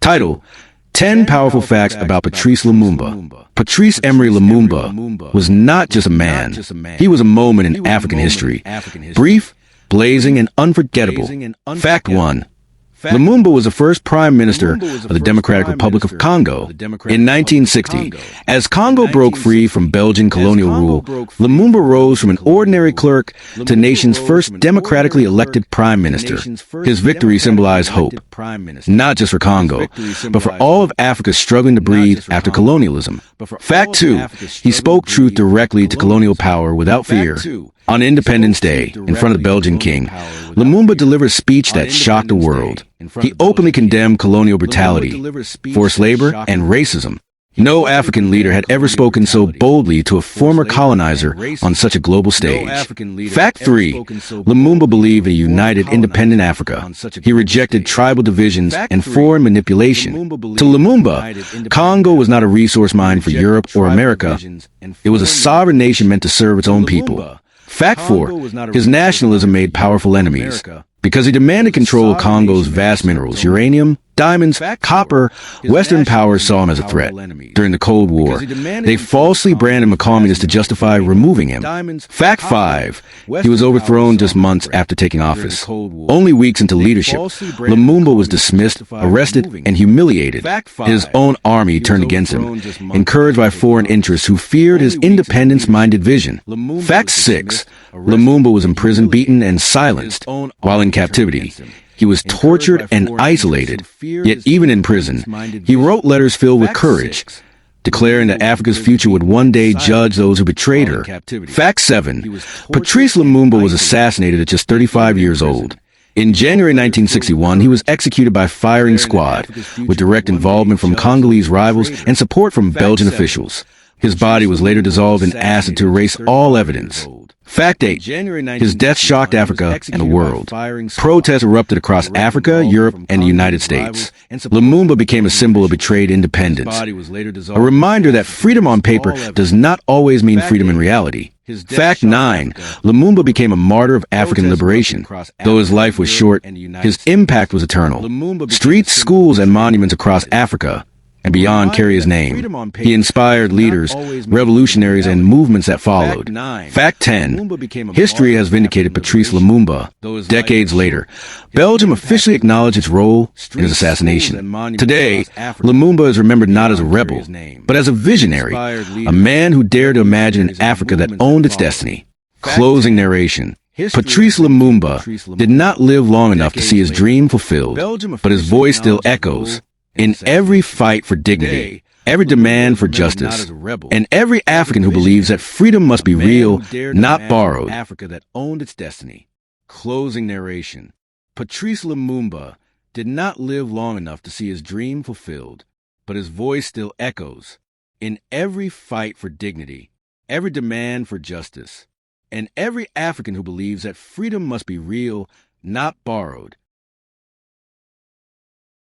Title: 10 Powerful Facts About Patrice Lumumba. Patrice Emery Lumumba was not just a man. He was a moment in African history. Brief, blazing, and unforgettable. Fact 1. Lumumba was the first prime minister of the Democratic Republic of Congo in 1960. As Congo broke free from Belgian colonial rule, Lumumba rose from an ordinary clerk to the nation's first democratically elected prime minister. His victory symbolized hope, not just for Congo, but for all of Africa struggling to breathe after colonialism. Fact 2. He spoke truth directly to colonial power without fear. On Independence Day, in front of the Belgian king, Lumumba delivered a speech that shocked the world. He openly condemned colonial brutality, forced labor, and racism. No African leader had ever spoken so boldly to a former colonizer on such a global stage. Fact 3. Lumumba believed in a united, independent Africa. He rejected tribal divisions and foreign manipulation. To Lumumba, Congo was not a resource mine for Europe or America. It was a sovereign nation meant to serve its own people. Fact 4. His nationalism made powerful enemies. Because he demanded control of Congo's vast minerals, uranium, diamonds, copper, Western powers saw him as a threat. During the Cold War, they falsely branded him a communist to justify removing him. Fact 5. He was overthrown just months after taking office. Only weeks into leadership, Lumumba was dismissed, arrested, and humiliated. His own army turned against him, encouraged by foreign interests who feared his independence-minded vision. Fact 6. Lumumba was imprisoned, beaten, and silenced while in captivity. He was tortured and isolated, yet even in prison, he wrote letters filled with courage, declaring that Africa's future would one day judge those who betrayed her. Fact 7. Patrice Lumumba was assassinated at just 35 years old. In January 1961, he was executed by firing squad, with direct involvement from Congolese rivals and support from Belgian officials. His body was later dissolved in acid to erase all evidence. Fact 8. His death shocked Africa and the world. Protests erupted across Africa, Europe, and the United States. Lumumba became a symbol of betrayed independence, a reminder that freedom on paper does not always mean freedom in reality. Fact 9. Lumumba became a martyr of African liberation. Though his life was short, his impact was eternal. Streets, schools, and monuments across Africa and beyond carry his name. He inspired leaders, revolutionaries, and movements that followed. Fact 10. History has vindicated Patrice Lumumba. Decades later, Belgium officially acknowledged its role in his assassination. Today, Lumumba is remembered not as a rebel, but as a visionary, a man who dared to imagine an Africa that owned its destiny. Closing narration. Patrice Lumumba did not live long enough to see his dream fulfilled, but his voice still echoes in every fight for dignity, every demand for justice, and every African who believes that freedom must be real, not borrowed. Africa that owned its destiny. Closing narration. Patrice Lumumba did not live long enough to see his dream fulfilled, but his voice still echoes in every fight for dignity, every demand for justice, and every African who believes that freedom must be real, not borrowed.